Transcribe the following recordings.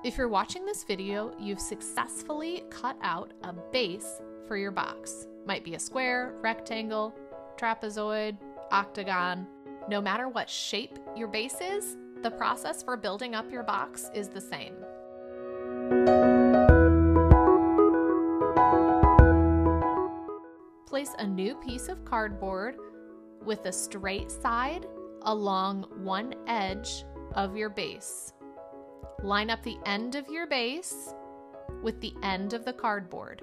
If you're watching this video, you've successfully cut out a base for your box. Might be a square, rectangle, trapezoid, octagon. No matter what shape your base is, the process for building up your box is the same. Place a new piece of cardboard with a straight side along one edge of your base. Line up the end of your base with the end of the cardboard.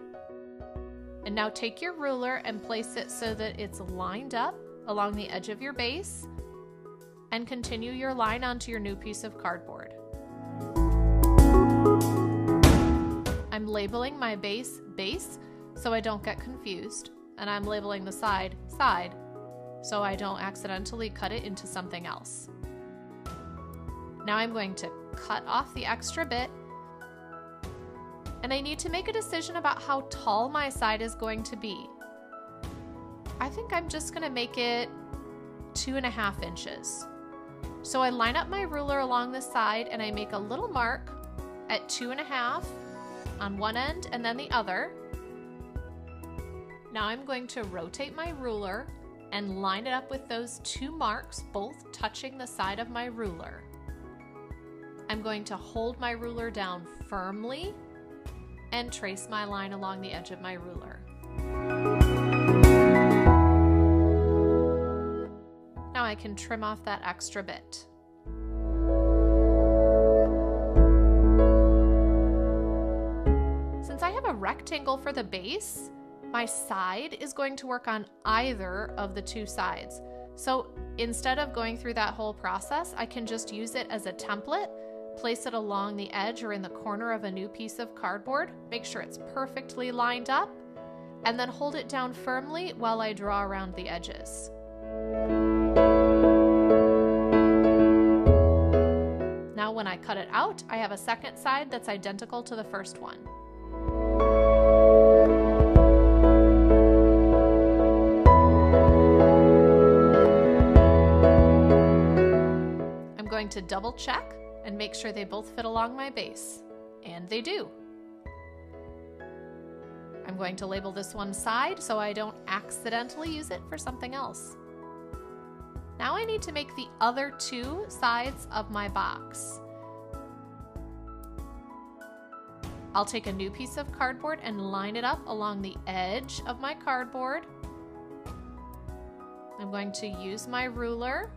And now take your ruler and place it so that it's lined up along the edge of your base, and continue your line onto your new piece of cardboard. I'm labeling my base so I don't get confused, and I'm labeling the side so I don't accidentally cut it into something else. Now I'm going to cut off the extra bit, and I need to make a decision about how tall my side is going to be. I think I'm just going to make it 2.5 inches. So I line up my ruler along the side and I make a little mark at 2.5 on one end and then the other. Now I'm going to rotate my ruler and line it up with those two marks, both touching the side of my ruler. I'm going to hold my ruler down firmly and trace my line along the edge of my ruler. Now I can trim off that extra bit. Since I have a rectangle for the base, my side is going to work on either of the two sides. So instead of going through that whole process, I can just use it as a template, place it along the edge or in the corner of a new piece of cardboard, make sure it's perfectly lined up, and then hold it down firmly while I draw around the edges. Now when I cut it out, I have a second side that's identical to the first one. I'm going to double check and make sure they both fit along my base, and they do. I'm going to label this one side so I don't accidentally use it for something else. Now I need to make the other two sides of my box. I'll take a new piece of cardboard and line it up along the edge of my cardboard. I'm going to use my ruler,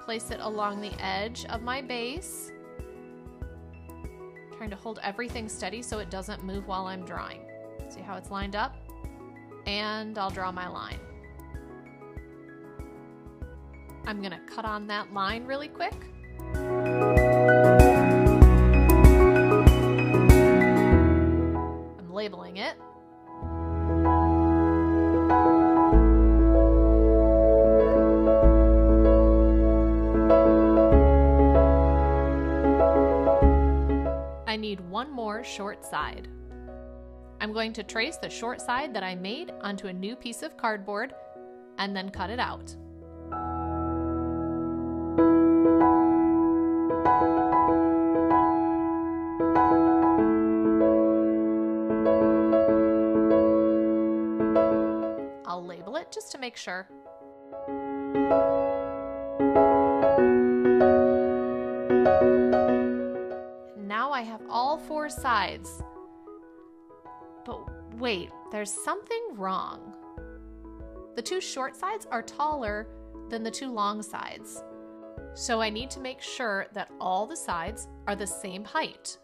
place it along the edge of my base, trying to hold everything steady so it doesn't move while I'm drawing. See how it's lined up? And I'll draw my line. I'm gonna cut on that line really quick. I'm labeling it. I need one more short side. I'm going to trace the short side that I made onto a new piece of cardboard and then cut it out. I'll label it just to make sure. Now I have all four sides. But wait, there's something wrong. The two short sides are taller than the two long sides. So I need to make sure that all the sides are the same height.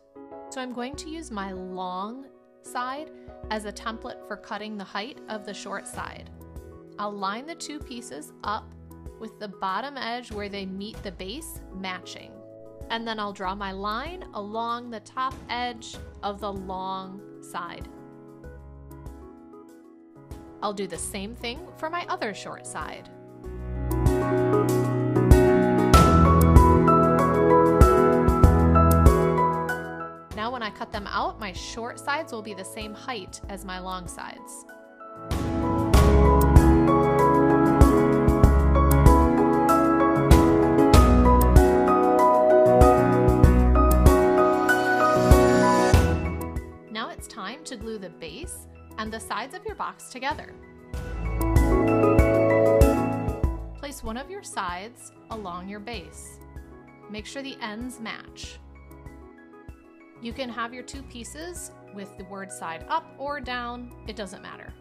So I'm going to use my long side as a template for cutting the height of the short side. I'll line the two pieces up with the bottom edge where they meet the base matching. And then I'll draw my line along the top edge of the long side. I'll do the same thing for my other short side. Now when I cut them out, my short sides will be the same height as my long sides. to glue the base and the sides of your box together. Place one of your sides along your base. Make sure the ends match. You can have your two pieces with the word side up or down, it doesn't matter.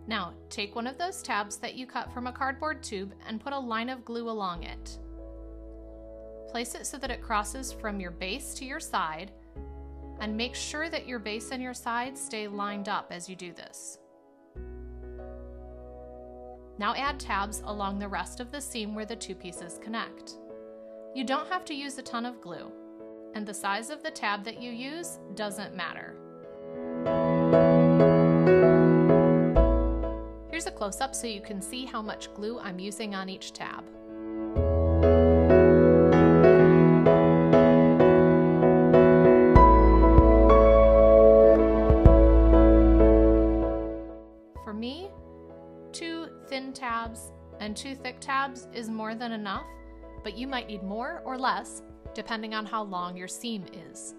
Now, take one of those tabs that you cut from a cardboard tube and put a line of glue along it. Place it so that it crosses from your base to your side, and make sure that your base and your side stay lined up as you do this. Now add tabs along the rest of the seam where the two pieces connect. You don't have to use a ton of glue, and the size of the tab that you use doesn't matter. Here's a close-up so you can see how much glue I'm using on each tab. For me, 2 thin tabs and 2 thick tabs is more than enough, but you might need more or less depending on how long your seam is.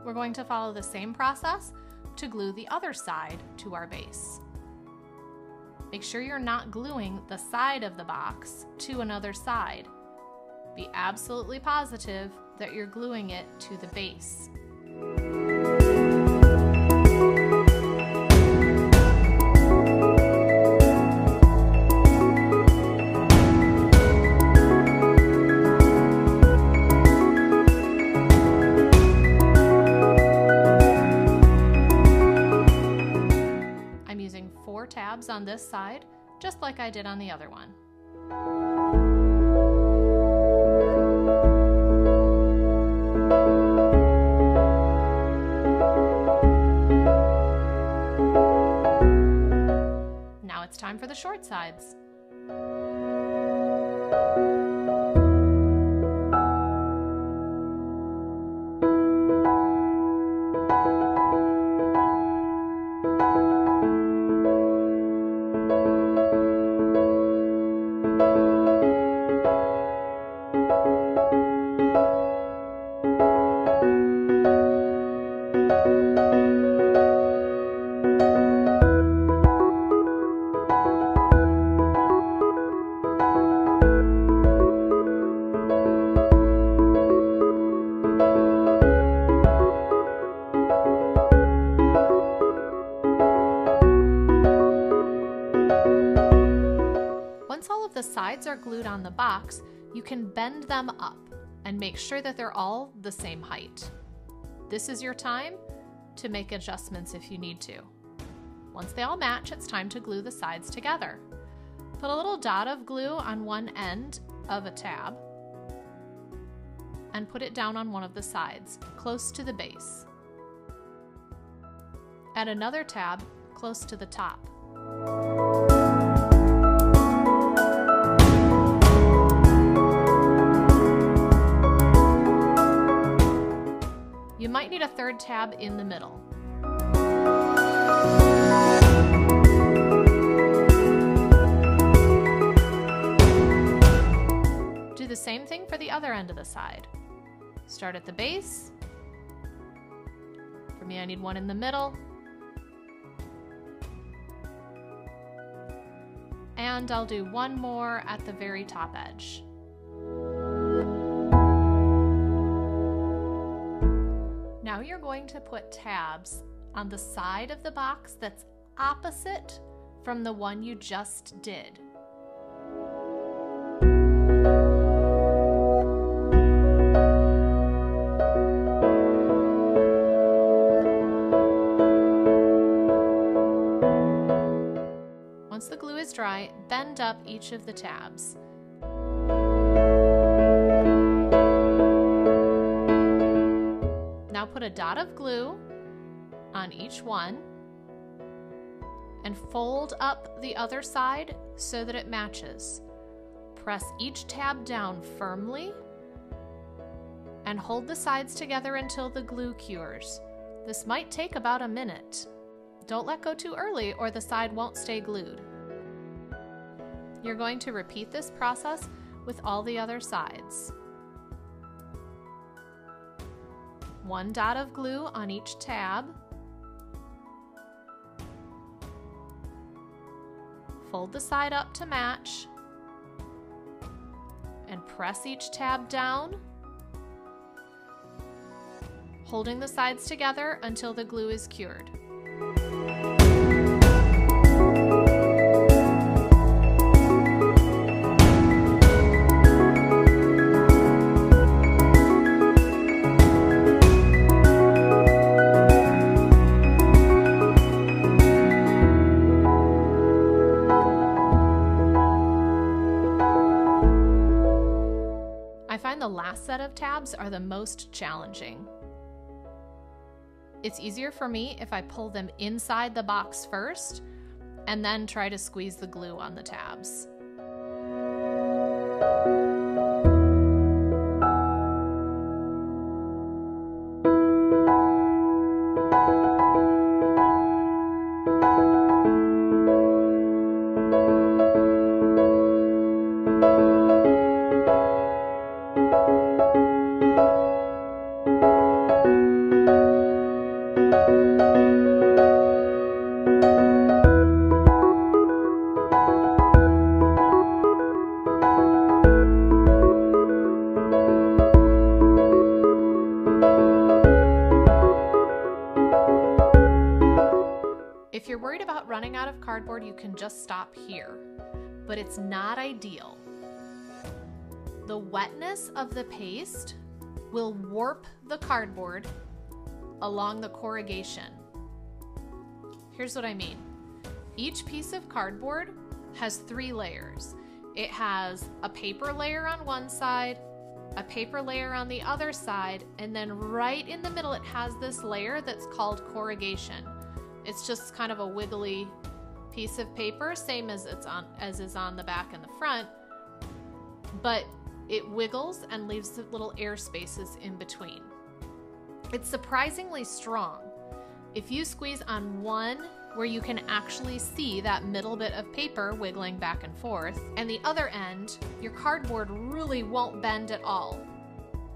We're going to follow the same process to glue the other side to our base. Make sure you're not gluing the side of the box to another side. Be absolutely positive that you're gluing it to the base. I'm using 4 tabs on this side, just like I did on the other one. It's time for the short sides. Once all of the sides are glued on the box, you can bend them up and make sure that they're all the same height. This is your time to make adjustments if you need to. Once they all match, it's time to glue the sides together. Put a little dot of glue on one end of a tab and put it down on one of the sides, close to the base. Add another tab close to the top. You might need a third tab in the middle. Do the same thing for the other end of the side. Start at the base. For me, I need one in the middle. And I'll do one more at the very top edge. Now you're going to put tabs on the side of the box that's opposite from the one you just did. Once the glue is dry, bend up each of the tabs. Now put a dot of glue on each one and fold up the other side so that it matches. Press each tab down firmly and hold the sides together until the glue cures. This might take about a minute. Don't let go too early or the side won't stay glued. You're going to repeat this process with all the other sides. 1 dot of glue on each tab. Fold the side up to match and press each tab down, holding the sides together until the glue is cured. I find the last set of tabs are the most challenging. It's easier for me if I pull them inside the box first and then try to squeeze the glue on the tabs. If you're worried about running out of cardboard, you can just stop here, but it's not ideal. The wetness of the paste will warp the cardboard along the corrugation. Here's what I mean. Each piece of cardboard has 3 layers. It has a paper layer on one side, a paper layer on the other side, and then right in the middle it has this layer that's called corrugation. It's just kind of a wiggly piece of paper, same as is on the back and the front, but it wiggles and leaves little air spaces in between. It's surprisingly strong. If you squeeze on one where you can actually see that middle bit of paper wiggling back and forth, and the other end, your cardboard really won't bend at all.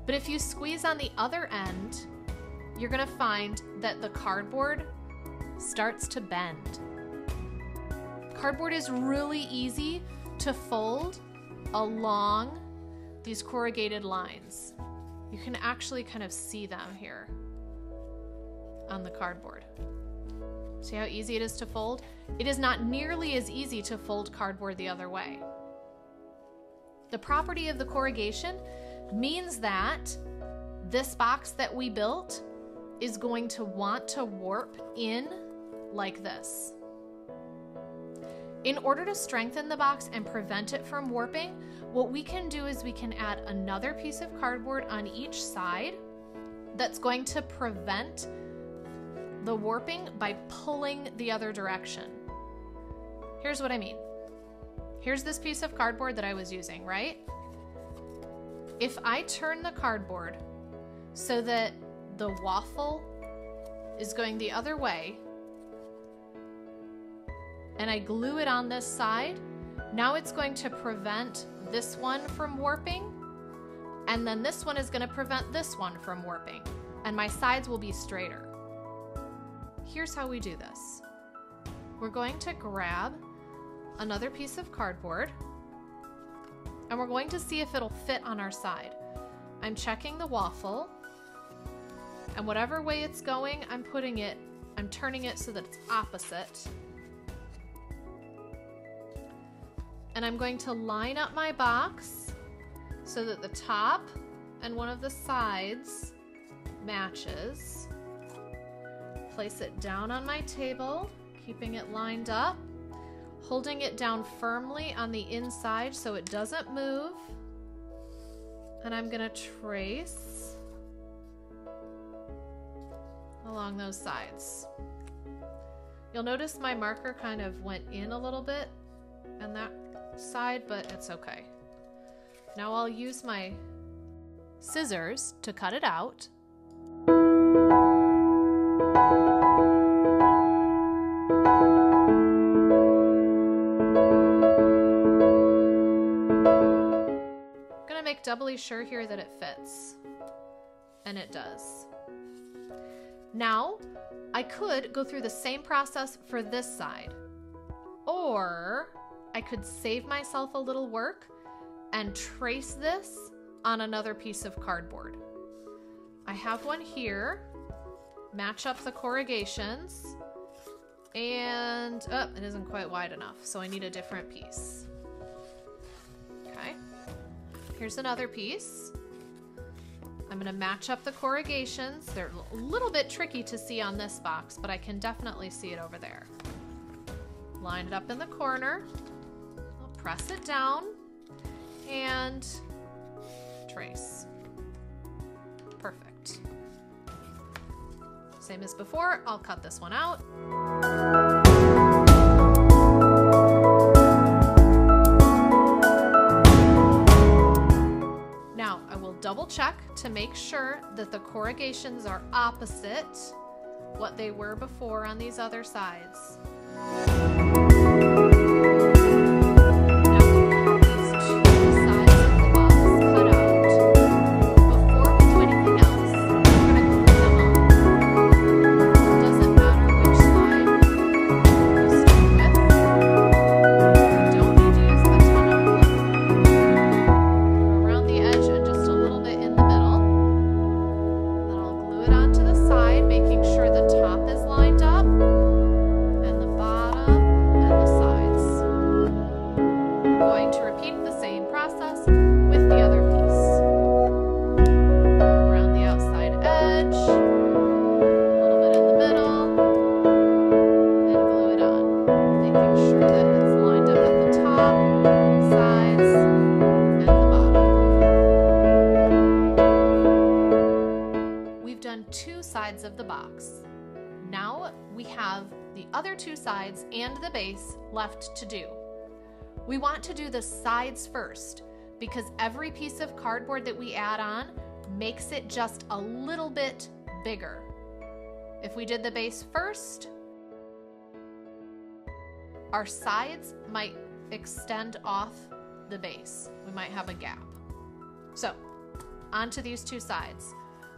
But if you squeeze on the other end, you're gonna find that the cardboard starts to bend. Cardboard is really easy to fold along these corrugated lines. You can actually kind of see them here on the cardboard. See how easy it is to fold? It is not nearly as easy to fold cardboard the other way. The property of the corrugation means that this box that we built is going to want to warp in like this. In order to strengthen the box and prevent it from warping, what we can do is we can add another piece of cardboard on each side that's going to prevent the warping by pulling the other direction. Here's what I mean. Here's this piece of cardboard that I was using, right? If I turn the cardboard so that the waffle is going the other way, and I glue it on this side, now it's going to prevent this one from warping, and then this one is going to prevent this one from warping, and my sides will be straighter. Here's how we do this. We're going to grab another piece of cardboard, and we're going to see if it'll fit on our side. I'm checking the waffle, and whatever way it's going, I'm turning it so that it's opposite. And I'm going to line up my box so that the top and one of the sides matches. Place it down on my table, keeping it lined up, holding it down firmly on the inside so it doesn't move. And I'm gonna trace along those sides. You'll notice my marker kind of went in a little bit on that side, but it's okay. Now I'll use my scissors to cut it out. sure here that it fits. And it does. Now, I could go through the same process for this side. Or I could save myself a little work and trace this on another piece of cardboard. I have one here. Match up the corrugations. And, oh, it isn't quite wide enough, so I need a different piece. Okay. Here's another piece. I'm going to match up the corrugations. They're a little bit tricky to see on this box, but I can definitely see it over there. Line it up in the corner. I'll press it down and trace. Perfect. Same as before, I'll cut this one out. Now, I will double check to make sure that the corrugations are opposite what they were before on these other sides. Of the box. Now we have the other two sides and the base left to do. We want to do the sides first because every piece of cardboard that we add on makes it just a little bit bigger. If we did the base first, our sides might extend off the base. We might have a gap. So, onto these two sides.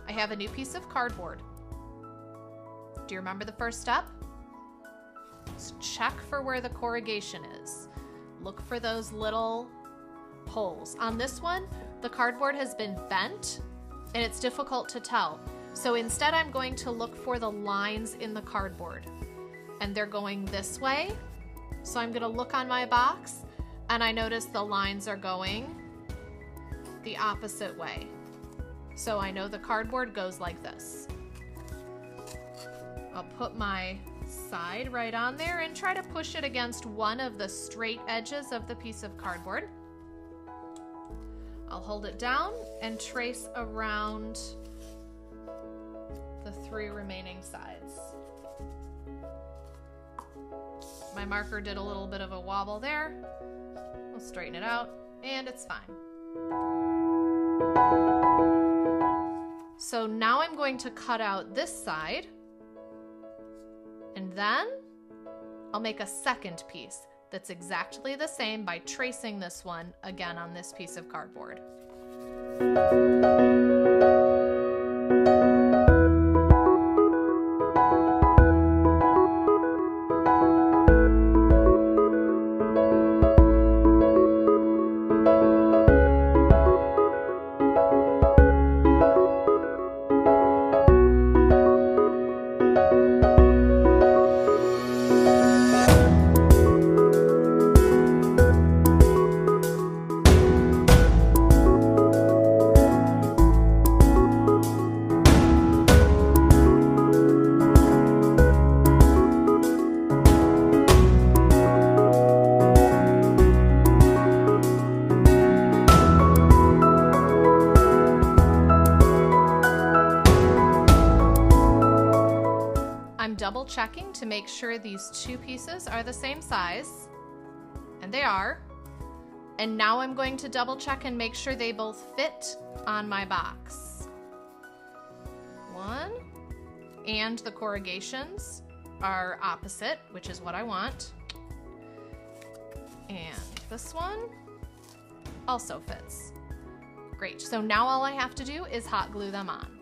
I have a new piece of cardboard. Do you remember the first step? Just check for where the corrugation is. Look for those little holes. On this one, the cardboard has been bent and it's difficult to tell. So instead I'm going to look for the lines in the cardboard and they're going this way. So I'm going to look on my box and I notice the lines are going the opposite way. So I know the cardboard goes like this. I'll put my side right on there and try to push it against one of the straight edges of the piece of cardboard. I'll hold it down and trace around the three remaining sides. My marker did a little bit of a wobble there. We'll straighten it out and it's fine. So now I'm going to cut out this side. And then I'll make a second piece that's exactly the same by tracing this one again on this piece of cardboard. Double checking to make sure these two pieces are the same size, and they are. And now I'm going to double check and make sure they both fit on my box. One, and the corrugations are opposite, which is what I want. And this one also fits. Great, so now all I have to do is hot glue them on.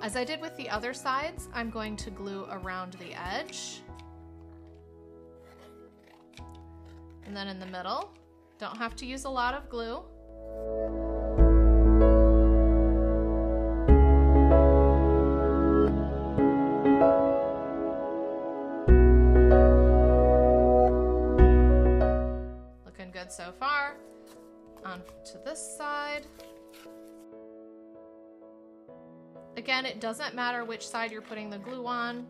As I did with the other sides, I'm going to glue around the edge. And then in the middle, don't have to use a lot of glue. Looking good so far. On to this side. Again, it doesn't matter which side you're putting the glue on.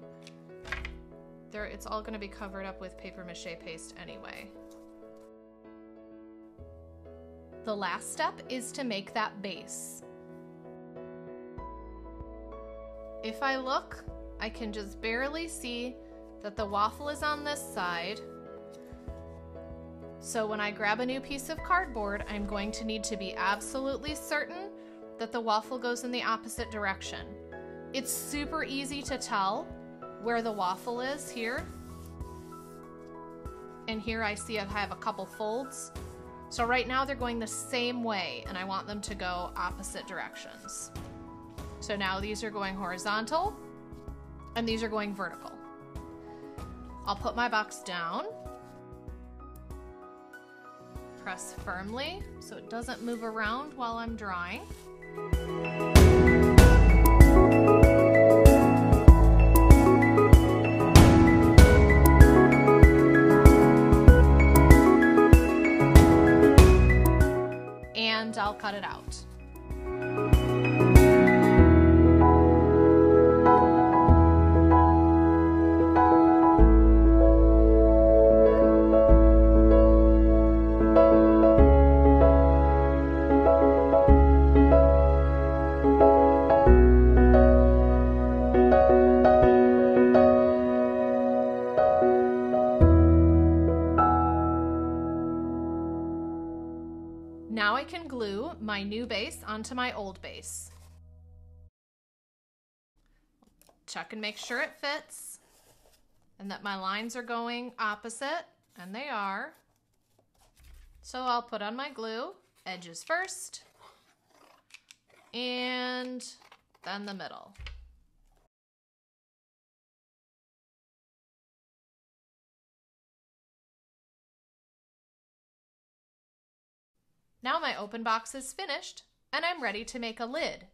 It's all going to be covered up with paper mache paste anyway. The last step is to make that base. If I look, I can just barely see that the waffle is on this side. So when I grab a new piece of cardboard, I'm going to need to be absolutely certain that the waffle goes in the opposite direction. It's super easy to tell where the waffle is here. And here I see I have a couple folds. So right now they're going the same way and I want them to go opposite directions. So now these are going horizontal and these are going vertical. I'll put my box down. Press firmly so it doesn't move around while I'm drawing. And I'll cut it out. Now I can glue my new base onto my old base. Check and make sure it fits and that my lines are going opposite, and they are. So I'll put on my glue, edges first, and then the middle. Now my open box is finished and I'm ready to make a lid